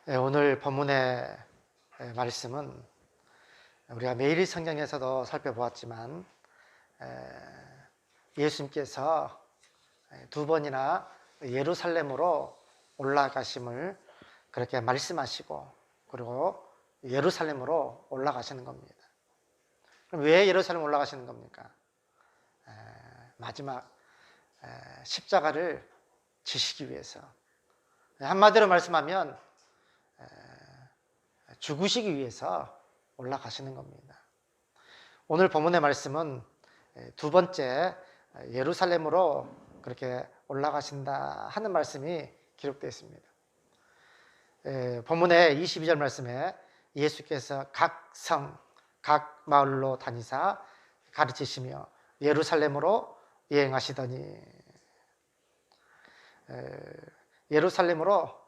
오늘 본문의 말씀은 우리가 매일 성경에서도 살펴보았지만 예수님께서 두 번이나 예루살렘으로 올라가심을 그렇게 말씀하시고 그리고 예루살렘으로 올라가시는 겁니다. 그럼 왜 예루살렘 올라가시는 겁니까? 마지막 십자가를 지시기 위해서, 한마디로 말씀하면 죽으시기 위해서 올라가시는 겁니다. 오늘 본문의 말씀은 두 번째 예루살렘으로 그렇게 올라가신다 하는 말씀이 기록되어 있습니다. 본문의 22절 말씀에 예수께서 각 성, 각 마을로 다니사 가르치시며 예루살렘으로 여행하시더니, 예루살렘으로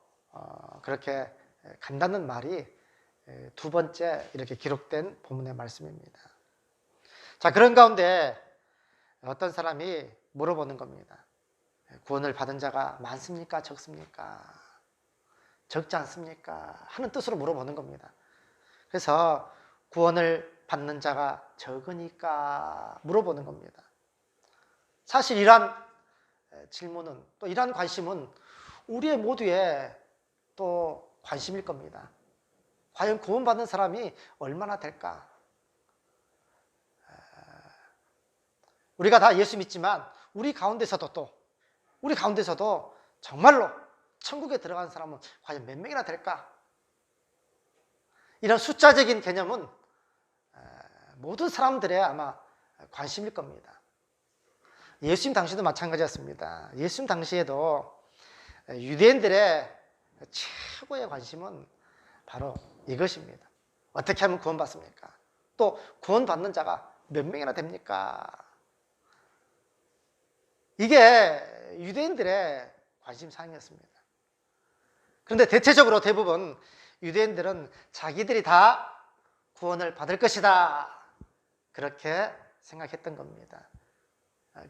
그렇게 간다는 말이 두 번째 이렇게 기록된 본문의 말씀입니다. 자, 그런 가운데 어떤 사람이 물어보는 겁니다. 구원을 받은 자가 많습니까? 적습니까? 적지 않습니까? 하는 뜻으로 물어보는 겁니다. 그래서 구원을 받는 자가 적으니까 물어보는 겁니다. 사실 이러한 질문은, 또 이러한 관심은 우리의 모두의 또 관심일 겁니다. 과연 구원받는 사람이 얼마나 될까? 우리가 다 예수 믿지만 우리 가운데서도 정말로 천국에 들어가는 사람은 과연 몇 명이나 될까? 이런 숫자적인 개념은 모든 사람들의 아마 관심일 겁니다. 예수님 당시도 마찬가지였습니다. 예수님 당시에도 유대인들의 최고의 관심은 바로 이것입니다. 어떻게 하면 구원받습니까? 또 구원받는 자가 몇 명이나 됩니까? 이게 유대인들의 관심사항이었습니다. 그런데 대체적으로 대부분 유대인들은 자기들이 다 구원을 받을 것이다, 그렇게 생각했던 겁니다.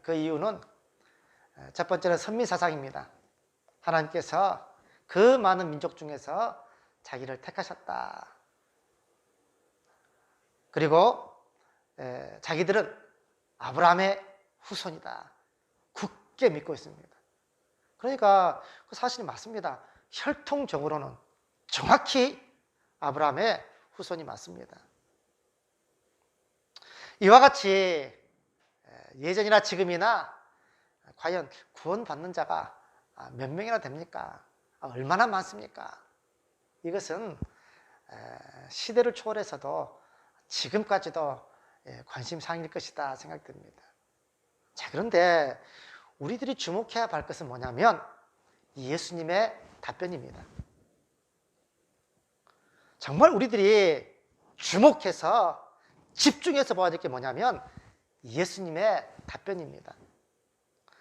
그 이유는 첫 번째는 선민사상입니다. 하나님께서 그 많은 민족 중에서 자기를 택하셨다. 그리고 자기들은 아브라함의 후손이다, 굳게 믿고 있습니다. 그러니까 그 사실이 맞습니다. 혈통적으로는 정확히 아브라함의 후손이 맞습니다. 이와 같이 예전이나 지금이나 과연 구원받는 자가 몇 명이나 됩니까? 얼마나 많습니까? 이것은 시대를 초월해서도 지금까지도 관심사항일 것이다 생각됩니다. 자, 그런데 우리들이 주목해야 할 것은 뭐냐면 예수님의 답변입니다. 정말 우리들이 주목해서 집중해서 봐야 될 게 뭐냐면 예수님의 답변입니다.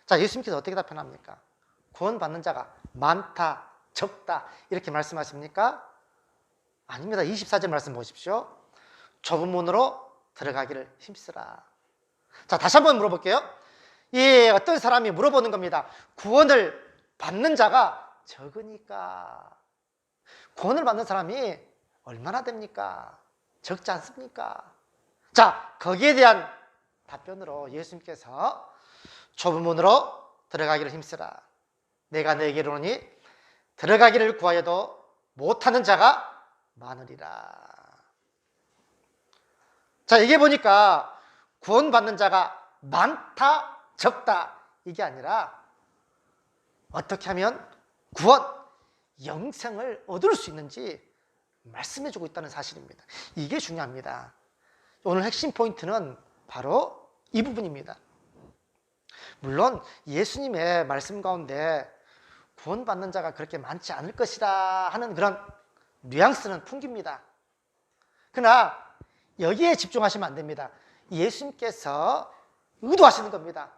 자, 예수님께서 어떻게 답변합니까? 구원받는 자가 많다, 적다 이렇게 말씀하십니까? 아닙니다. 24절 말씀 보십시오. 좁은 문으로 들어가기를 힘쓰라. 자, 다시 한번 물어볼게요. 어떤 사람이 물어보는 겁니다. 구원을 받는 자가 적으니까. 구원을 받는 사람이 얼마나 됩니까? 적지 않습니까? 자, 거기에 대한 답변으로 예수님께서 좁은 문으로 들어가기를 힘쓰라. 내가 너에게 이르노니 들어가기를 구하여도 못하는 자가 많으리라. 자, 이게 보니까 구원받는 자가 많다, 적다 이게 아니라 어떻게 하면 구원, 영생을 얻을 수 있는지 말씀해주고 있다는 사실입니다. 이게 중요합니다. 오늘 핵심 포인트는 바로 이 부분입니다. 물론 예수님의 말씀 가운데 구원받는 자가 그렇게 많지 않을 것이다 하는 그런 뉘앙스는 풍깁니다. 그러나 여기에 집중하시면 안 됩니다. 예수님께서 의도하시는 겁니다.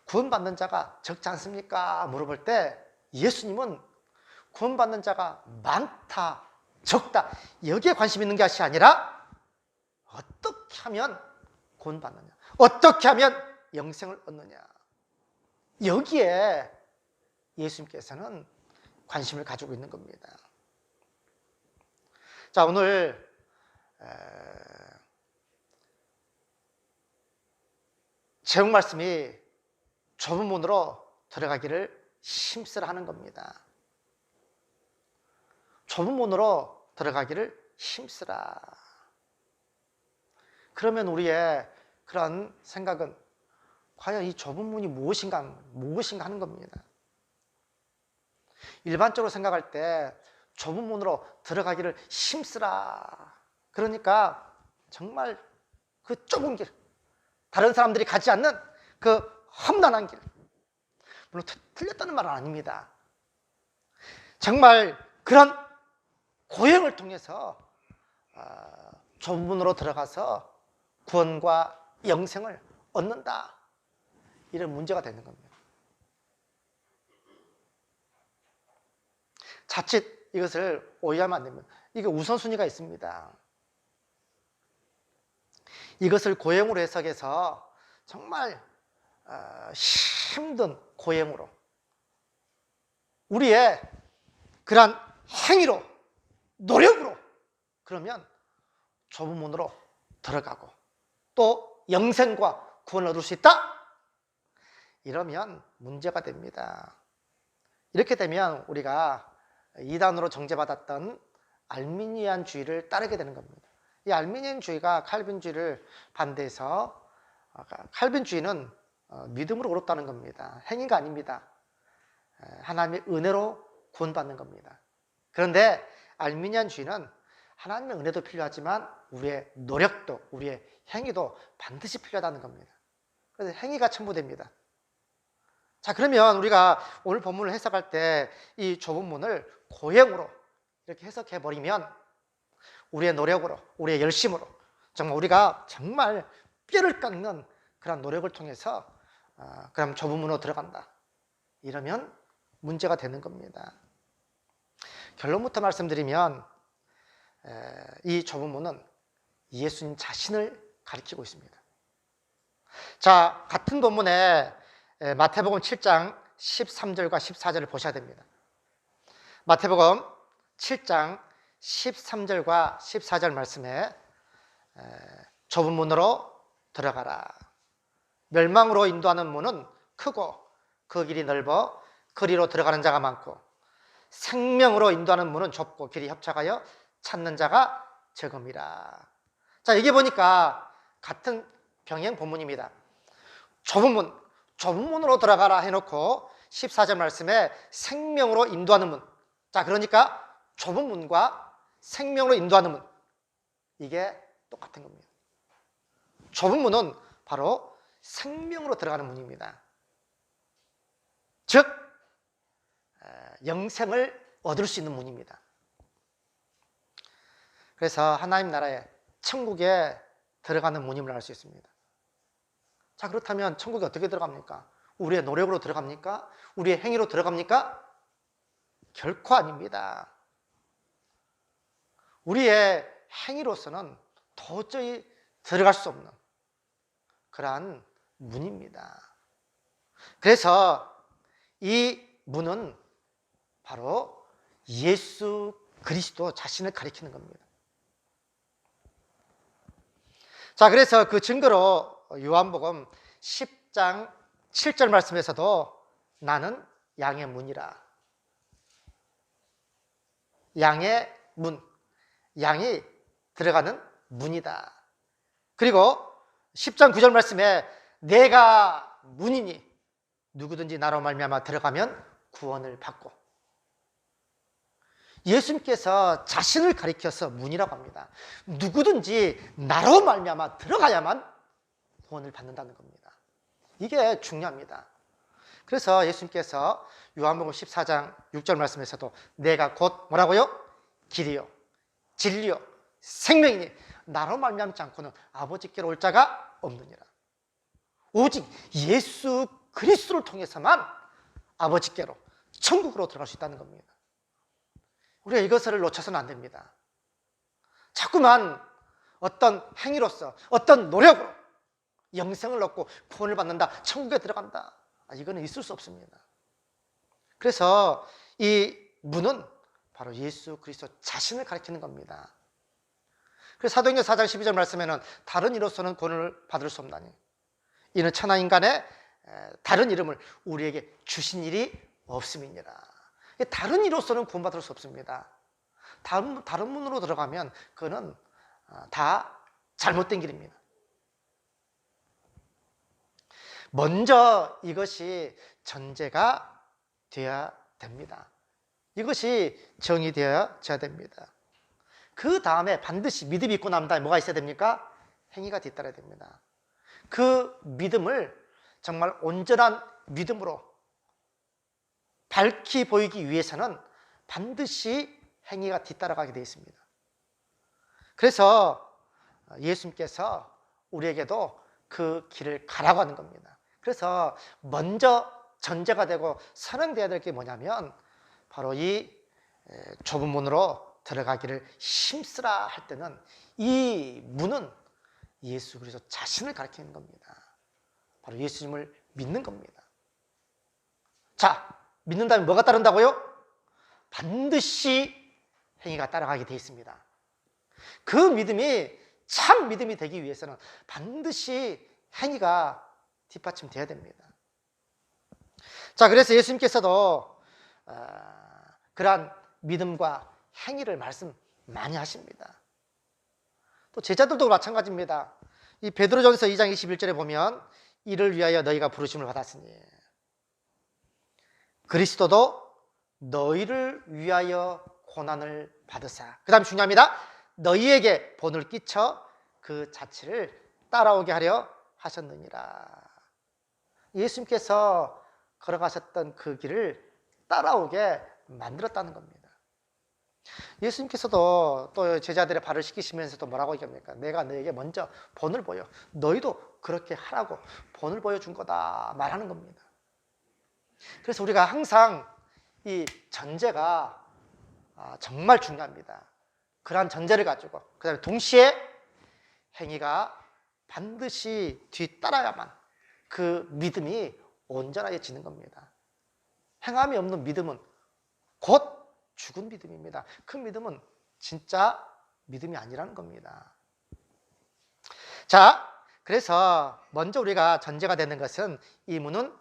구원받는 자가 적지 않습니까? 물어볼 때 예수님은 구원받는 자가 많다, 적다 여기에 관심 있는 것이 아니라 어떻게 하면 구원받느냐, 어떻게 하면 영생을 얻느냐, 여기에 예수님께서는 관심을 가지고 있는 겁니다. 자, 오늘 제목 말씀이 좁은 문으로 들어가기를 힘쓰라 하는 겁니다. 좁은 문으로 들어가기를 힘쓰라. 그러면 우리의 그런 생각은 과연 이 좁은 문이 무엇인가 하는 겁니다. 일반적으로 생각할 때 좁은 문으로 들어가기를 힘쓰라. 그러니까 정말 그 좁은 길, 다른 사람들이 가지 않는 그 험난한 길. 물론 틀렸다는 말은 아닙니다. 정말 그런 고행을 통해서 좁은 문으로 들어가서 구원과 영생을 얻는다. 이런 문제가 되는 겁니다. 자칫 이것을 오해하면 안 됩니다. 이게 우선순위가 있습니다. 이것을 고행으로 해석해서 정말 힘든 고행으로 우리의 그러한 행위로 노력으로 그러면 좁은 문으로 들어가고 또 영생과 구원을 얻을 수 있다? 이러면 문제가 됩니다. 이렇게 되면 우리가 이단으로 정죄받았던 알미니안주의를 따르게 되는 겁니다. 이 알미니안주의가 칼빈주의를 반대해서 칼빈주의는 믿음으로 의롭다는 겁니다. 행위가 아닙니다. 하나님의 은혜로 구원받는 겁니다. 그런데 알미니안주의는 하나님의 은혜도 필요하지만 우리의 노력도 우리의 행위도 반드시 필요하다는 겁니다. 그래서 행위가 첨부됩니다. 자, 그러면 우리가 오늘 본문을 해석할 때 이 좁은 문을 고행으로 이렇게 해석해 버리면 우리의 노력으로 우리의 열심으로 정말 우리가 정말 뼈를 깎는 그런 노력을 통해서 그럼 좁은 문으로 들어간다. 이러면 문제가 되는 겁니다. 결론부터 말씀드리면 이 좁은 문은 예수님 자신을 가리키고 있습니다. 자, 같은 본문에 마태복음 7장 13절과 14절을 보셔야 됩니다. 마태복음 7장 13절과 14절 말씀에 좁은 문으로 들어가라. 멸망으로 인도하는 문은 크고 그 길이 넓어 그리로 들어가는 자가 많고 생명으로 인도하는 문은 좁고 길이 협착하여 찾는 자가 적음이라. 자, 이게 보니까 같은 병행 본문입니다. 좁은 문으로 들어가라 해놓고 14절 말씀에 생명으로 인도하는 문. 자, 그러니까 좁은 문과 생명으로 인도하는 문. 이게 똑같은 겁니다. 좁은 문은 바로 생명으로 들어가는 문입니다. 즉, 영생을 얻을 수 있는 문입니다. 그래서 하나님 나라에 천국에 들어가는 문임을 알 수 있습니다. 자, 그렇다면 천국에 어떻게 들어갑니까? 우리의 노력으로 들어갑니까? 우리의 행위로 들어갑니까? 결코 아닙니다. 우리의 행위로서는 도저히 들어갈 수 없는 그러한 문입니다. 그래서 이 문은 바로 예수 그리스도 자신을 가리키는 겁니다. 자, 그래서 그 증거로 요한복음 10장 7절 말씀에서도 나는 양의 문이라. 양의 문, 양이 들어가는 문이다. 그리고 10장 9절 말씀에 내가 문이니 누구든지 나로 말미암아 들어가면 구원을 받고. 예수님께서 자신을 가리켜서 문이라고 합니다. 누구든지 나로 말미암아 들어가야만 구원을 받는다는 겁니다. 이게 중요합니다. 그래서 예수님께서 요한복음 14장 6절 말씀에서도 내가 곧 뭐라고요? 길이요 진리요 생명이니 나로 말미암지 않고는 아버지께로 올 자가 없느니라. 오직 예수 그리스도를 통해서만 아버지께로 천국으로 들어갈 수 있다는 겁니다. 우리가 이것을 놓쳐서는 안 됩니다. 자꾸만 어떤 행위로서 어떤 노력으로 영생을 얻고 구원을 받는다, 천국에 들어간다, 이거는 있을 수 없습니다. 그래서 이 문은 바로 예수 그리스도 자신을 가리키는 겁니다. 그래서 사도행전 4장 12절 말씀에는 다른 이로서는 구원을 받을 수 없나니 이는 천하 인간의 다른 이름을 우리에게 주신 일이 없음이니라. 다른 이로서는 구원받을 수 없습니다. 다른 문으로 들어가면 그거는 다 잘못된 길입니다. 먼저 이것이 전제가 되어야 됩니다. 이것이 정의되어야 됩니다. 그 다음에 반드시 믿음이 있고 난 다음에 뭐가 있어야 됩니까? 행위가 뒤따라야 됩니다. 그 믿음을 정말 온전한 믿음으로 밝히 보이기 위해서는 반드시 행위가 뒤따라가게 되어 있습니다. 그래서 예수님께서 우리에게도 그 길을 가라고 하는 겁니다. 그래서 먼저 전제가 되고 선행되어야 될 게 뭐냐면 바로 이 좁은 문으로 들어가기를 힘쓰라 할 때는 이 문은 예수 그리스도 자신을 가리키는 겁니다. 바로 예수님을 믿는 겁니다. 자, 믿는다면 뭐가 따른다고요? 반드시 행위가 따라가게 되어 있습니다. 그 믿음이 참 믿음이 되기 위해서는 반드시 행위가 뒷받침돼야 됩니다. 자, 그래서 예수님께서도 그러한 믿음과 행위를 말씀 많이 하십니다. 또 제자들도 마찬가지입니다. 이 베드로전서 2장 21절에 보면 이를 위하여 너희가 부르심을 받았으니 그리스도도 너희를 위하여 고난을 받으사. 그 다음 중요합니다. 너희에게 본을 끼쳐 그 자취를 따라오게 하려 하셨느니라. 예수님께서 걸어가셨던 그 길을 따라오게 만들었다는 겁니다. 예수님께서도 또 제자들의 발을 씻기시면서도 뭐라고 얘기합니까? 내가 너에게 먼저 본을 보여. 너희도 그렇게 하라고 본을 보여준 거다 말하는 겁니다. 그래서 우리가 항상 이 전제가 정말 중요합니다. 그러한 전제를 가지고 그 다음에 동시에 행위가 반드시 뒤따라야만 그 믿음이 온전해지는 겁니다. 행함이 없는 믿음은 곧 죽은 믿음입니다. 그 믿음은 진짜 믿음이 아니라는 겁니다. 자, 그래서 먼저 우리가 전제가 되는 것은 이 문은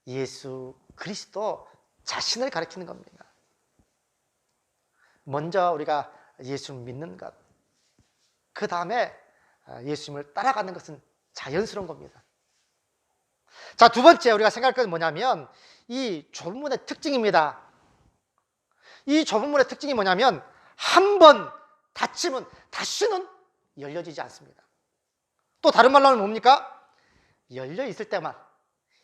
예수 그리스도 자신을 가리키는 겁니다. 먼저 우리가 예수를 믿는 것, 그 다음에 예수님을 따라가는 것은 자연스러운 겁니다. 자, 두 번째 우리가 생각할 것은 뭐냐면 이 좁은 문의 특징입니다. 이 좁은 문의 특징이 뭐냐면 한 번 닫히면 다시는 열려지지 않습니다. 또 다른 말로 하면 뭡니까? 열려 있을 때만,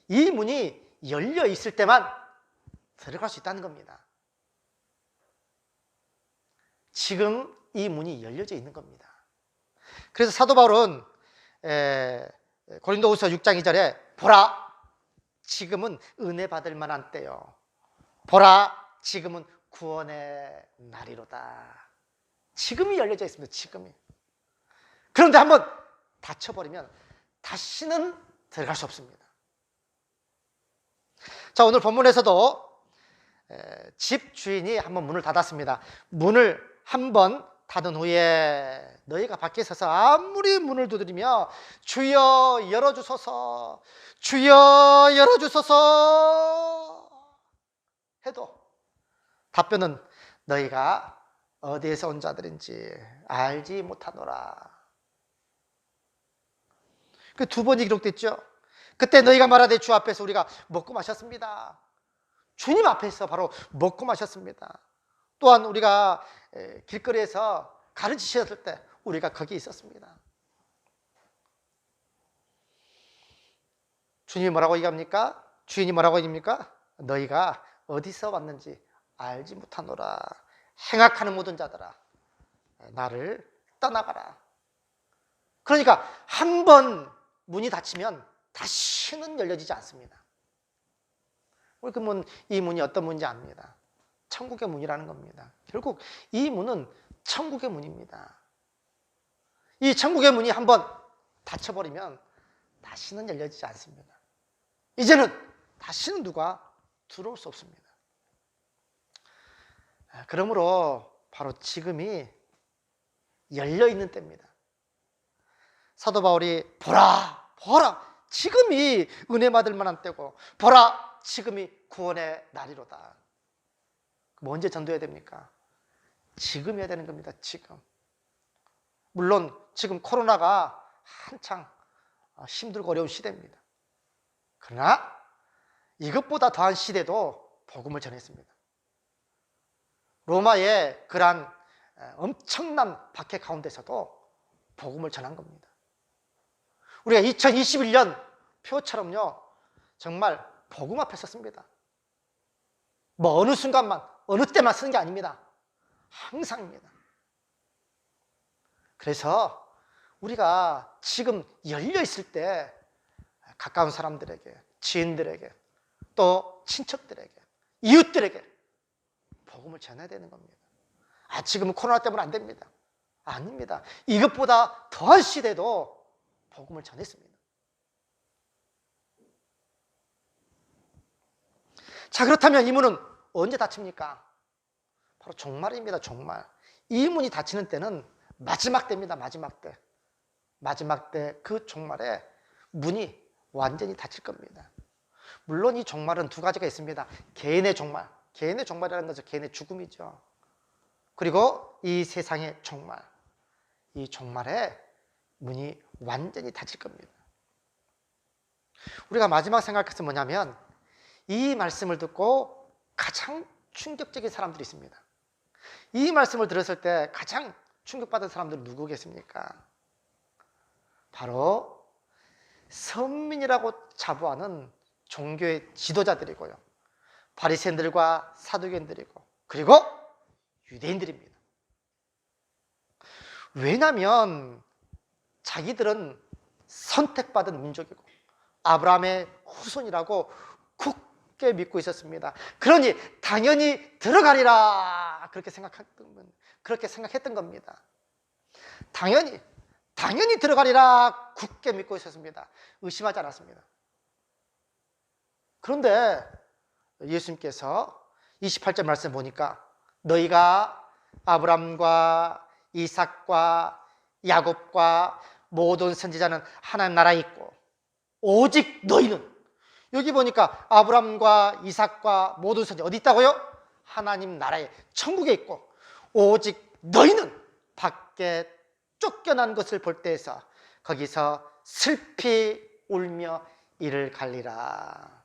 이 문이 열려 있을 때만 들어갈 수 있다는 겁니다. 지금 이 문이 열려져 있는 겁니다. 그래서 사도 바울은 고린도후서 6장 2절에 보라, 지금은 은혜 받을 만한 때요. 보라, 지금은 구원의 날이로다. 지금이 열려져 있습니다. 지금이. 그런데 한번 닫혀버리면 다시는 들어갈 수 없습니다. 자, 오늘 본문에서도 집 주인이 한번 문을 닫았습니다. 문을 한번 닫은 후에 너희가 밖에 서서 아무리 문을 두드리며 주여 열어주소서, 주여 열어주소서 해도 답변은 너희가 어디에서 온 자들인지 알지 못하노라. 그 두 번이 기록됐죠. 그때 너희가 말하되 주 앞에서 우리가 먹고 마셨습니다. 주님 앞에서 바로 먹고 마셨습니다. 또한 우리가 길거리에서 가르치셨을 때 우리가 거기 있었습니다. 주님이 뭐라고 얘기합니까? 주인이 뭐라고 얘기합니까? 너희가 어디서 왔는지 알지 못하노라. 행악하는 모든 자들아, 나를 떠나가라. 그러니까 한 번 문이 닫히면 다시는 열려지지 않습니다. 우리 이 문이 어떤 문인지 압니다. 천국의 문이라는 겁니다. 결국 이 문은 천국의 문입니다. 이 천국의 문이 한번 닫혀버리면 다시는 열려지지 않습니다. 이제는 다시는 누가 들어올 수 없습니다. 그러므로 바로 지금이 열려있는 때입니다. 사도 바울이 보라 보라 지금이 은혜 받을 만한 때고 보라 지금이 구원의 날이로다. 그럼 언제 전도해야 됩니까? 지금 해야 되는 겁니다. 지금. 물론 지금 코로나가 한창 힘들고 어려운 시대입니다. 그러나 이것보다 더한 시대도 복음을 전했습니다. 로마의 그러한 엄청난 박해 가운데서도 복음을 전한 겁니다. 우리가 2021년 표처럼요, 정말 복음 앞에 섰습니다. 뭐 어느 순간만, 어느 때만 쓰는 게 아닙니다. 항상입니다. 그래서 우리가 지금 열려 있을 때 가까운 사람들에게, 지인들에게, 또 친척들에게, 이웃들에게 복음을 전해야 되는 겁니다. 지금은 코로나 때문에 안 됩니다. 아닙니다. 이것보다 더한 시대도 복음을 전했습니다. 자, 그렇다면 이 문은 언제 닫힙니까? 바로 종말입니다. 종말. 이 문이 닫히는 때는 마지막 때입니다. 마지막 때. 마지막 때 그 종말에 문이 완전히 닫힐 겁니다. 물론 이 종말은 두 가지가 있습니다. 개인의 종말. 개인의 종말이라는 것은 개인의 죽음이죠. 그리고 이 세상의 종말. 이 종말에 문이 완전히 닫힐 겁니다. 우리가 마지막 생각할 것은 뭐냐면 이 말씀을 듣고 가장 충격적인 사람들이 있습니다. 이 말씀을 들었을 때 가장 충격받은 사람들은 누구겠습니까? 바로 선민이라고 자부하는 종교의 지도자들이고요. 바리새인들과 사두개인들이고 그리고 유대인들입니다. 왜냐하면 자기들은 선택받은 민족이고 아브라함의 후손이라고 굳게 믿고 있었습니다. 그러니 당연히 들어가리라 그렇게 생각했던 겁니다. 당연히 들어가리라 굳게 믿고 있었습니다. 의심하지 않았습니다. 그런데 예수님께서 28절 말씀 보니까 너희가 아브라함과 이삭과 야곱과 모든 선지자는 하나님 나라에 있고 오직 너희는, 여기 보니까 아브라함과 이삭과 모든 선지자 어디 있다고요? 하나님 나라에 천국에 있고 오직 너희는 밖에 쫓겨난 것을 볼 때에서 거기서 슬피 울며 이를 갈리라.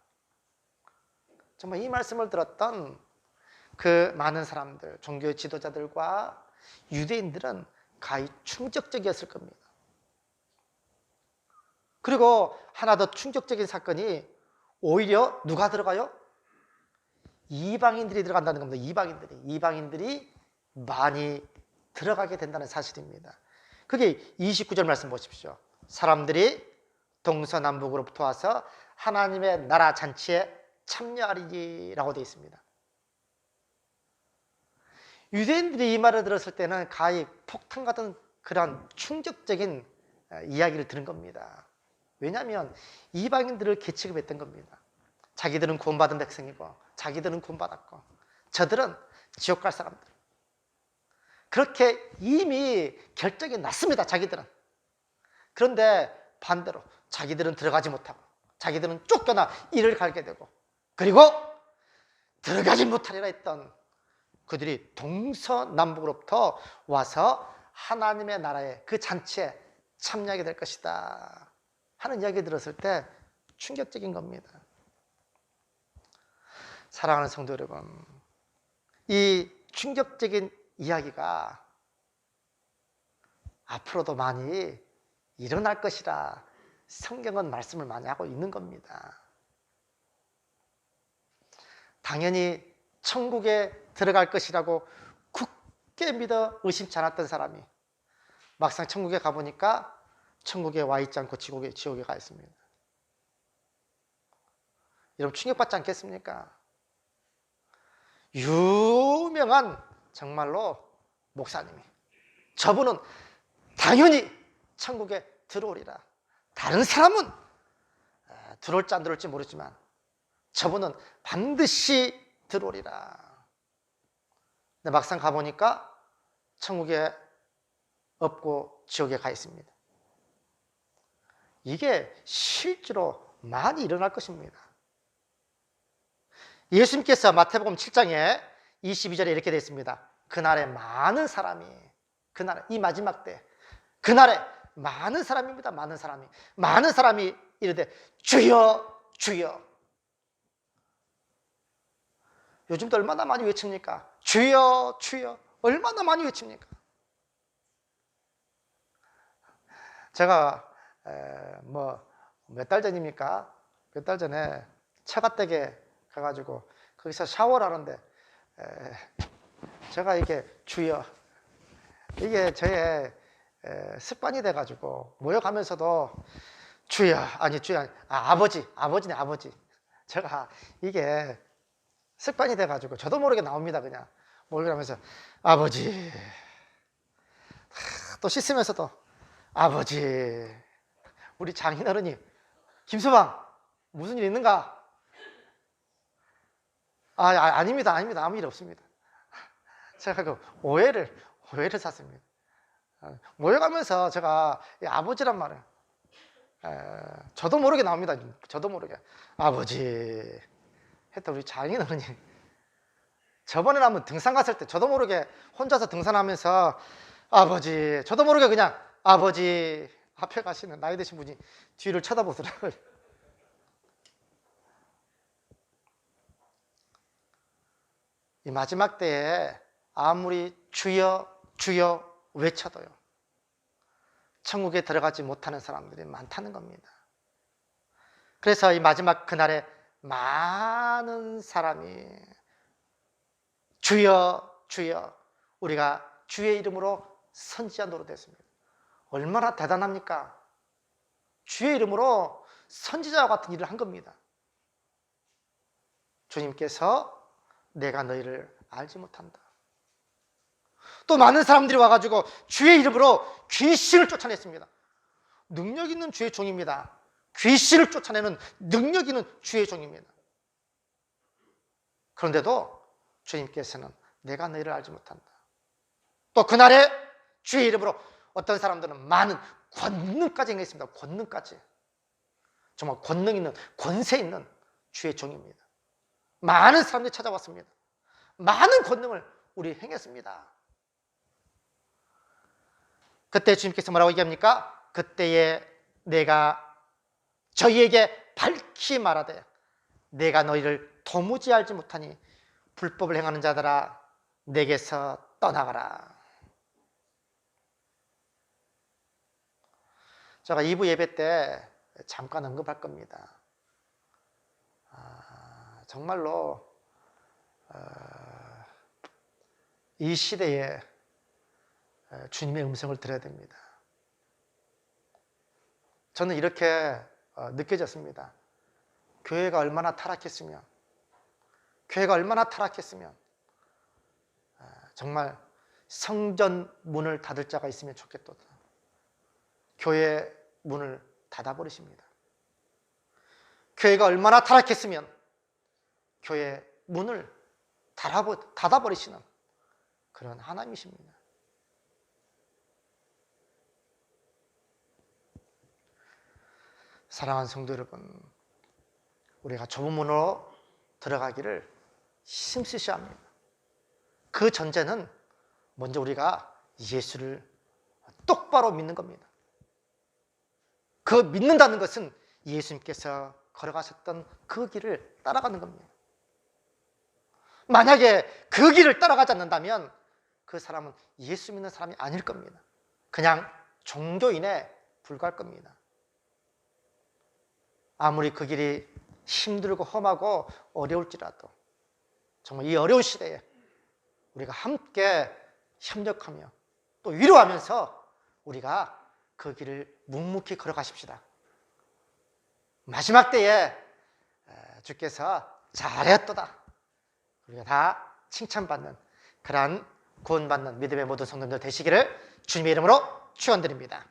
정말 이 말씀을 들었던 그 많은 사람들, 종교의 지도자들과 유대인들은 가히 충격적이었을 겁니다. 그리고 하나 더 충격적인 사건이 오히려 누가 들어가요? 이방인들이 들어간다는 겁니다. 이방인들이 많이 들어가게 된다는 사실입니다. 그게 29절 말씀 보십시오. 사람들이 동서남북으로부터 와서 하나님의 나라 잔치에 참여하리라고 되어 있습니다. 유대인들이 이 말을 들었을 때는 가히 폭탄 같은 그런 충격적인 이야기를 들은 겁니다. 왜냐하면 이방인들을 개취급했던 겁니다. 자기들은 구원받은 백성이고 자기들은 구원받았고 저들은 지옥 갈 사람들. 그렇게 이미 결정이 났습니다. 자기들은. 그런데 반대로 자기들은 들어가지 못하고 자기들은 쫓겨나 이를 갈게 되고 그리고 들어가지 못하리라 했던 그들이 동서남북으로부터 와서 하나님의 나라에 그 잔치에 참여하게 될 것이다 하는 이야기 들었을 때 충격적인 겁니다. 사랑하는 성도 여러분, 이 충격적인 이야기가 앞으로도 많이 일어날 것이라 성경은 말씀을 많이 하고 있는 겁니다. 당연히 천국에 들어갈 것이라고 굳게 믿어 의심치 않았던 사람이 막상 천국에 가보니까 천국에 와 있지 않고 지옥에 가 있습니다. 여러분 충격받지 않겠습니까? 유명한 정말로 목사님이 저분은 당연히 천국에 들어오리라. 다른 사람은 들어올지 안 들어올지 모르지만 저분은 반드시 들어오리라. 근데 막상 가보니까 천국에 없고 지옥에 가 있습니다. 이게 실제로 많이 일어날 것입니다. 예수님께서 마태복음 7장에 22절에 이렇게 되어 있습니다. 그날에 많은 사람이, 그날에, 이 마지막 때, 그날에 많은 사람입니다. 많은 사람이 이르되 주여 주여. 요즘도 얼마나 많이 외칩니까? 주여 주여. 얼마나 많이 외칩니까? 제가 몇 달 전입니까? 몇 달 전에 처갓댁에 가가지고 거기서 샤워를 하는데 제가 이게 주여, 이게 저의 습관이 돼가지고 모여가면서도 주여, 아버지네 아버지. 제가 이게 습관이 돼가지고 저도 모르게 나옵니다. 그냥 모여가면서 아버지. 또 씻으면서도 아버지. 우리 장인어른이 김서방 무슨 일 있는가? 아닙니다. 아무 일 없습니다. 제가 그 오해를 샀습니다. 모여가면서 제가 아버지란 말을 저도 모르게 나옵니다. 저도 모르게 아버지 했다. 우리 장인어른이 저번에 한번 등산 갔을 때 저도 모르게 혼자서 등산하면서 아버지, 저도 모르게 그냥 아버지. 앞에 가시는 나이 드신 분이 뒤를 쳐다보더라고요. 이 마지막 때에 아무리 주여 주여 외쳐도요, 천국에 들어가지 못하는 사람들이 많다는 겁니다. 그래서 이 마지막 그날에 많은 사람이 주여 주여, 우리가 주의 이름으로 선지자 노릇했습니다. 얼마나 대단합니까? 주의 이름으로 선지자와 같은 일을 한 겁니다. 주님께서 내가 너희를 알지 못한다. 또 많은 사람들이 와가지고 주의 이름으로 귀신을 쫓아냈습니다. 능력 있는 주의 종입니다. 귀신을 쫓아내는 능력 있는 주의 종입니다. 그런데도 주님께서는 내가 너희를 알지 못한다. 또 그날에 주의 이름으로 어떤 사람들은 많은 권능까지 행했습니다. 권능까지. 정말 권능 있는, 권세 있는 주의 종입니다. 많은 사람들이 찾아왔습니다. 많은 권능을 우리 행했습니다. 그때 주님께서 뭐라고 얘기합니까? 그때에 내가 저희에게 밝히 말하되 내가 너희를 도무지 알지 못하니 불법을 행하는 자들아 내게서 떠나가라. 제가 2부 예배 때 잠깐 언급할 겁니다. 정말로 이 시대에 주님의 음성을 들어야 됩니다. 저는 이렇게 느껴졌습니다. 교회가 얼마나 타락했으면 정말 성전 문을 닫을 자가 있으면 좋겠도다. 교회 문을 닫아버리십니다. 교회가 얼마나 타락했으면 교회 문을 닫아버리시는 그런 하나님이십니다. 사랑하는 성도 여러분, 우리가 좁은 문으로 들어가기를 힘쓰셔야 합니다. 그 전제는 먼저 우리가 예수를 똑바로 믿는 겁니다. 그 믿는다는 것은 예수님께서 걸어가셨던 그 길을 따라가는 겁니다. 만약에 그 길을 따라가지 않는다면 그 사람은 예수 믿는 사람이 아닐 겁니다. 그냥 종교인에 불과할 겁니다. 아무리 그 길이 힘들고 험하고 어려울지라도 정말 이 어려운 시대에 우리가 함께 협력하며 또 위로하면서 우리가 그 길을 묵묵히 걸어가십시다. 마지막 때에 주께서 잘했도다, 우리가 다 칭찬받는 그러한 구원받는 믿음의 모든 성도들 되시기를 주님의 이름으로 축원드립니다.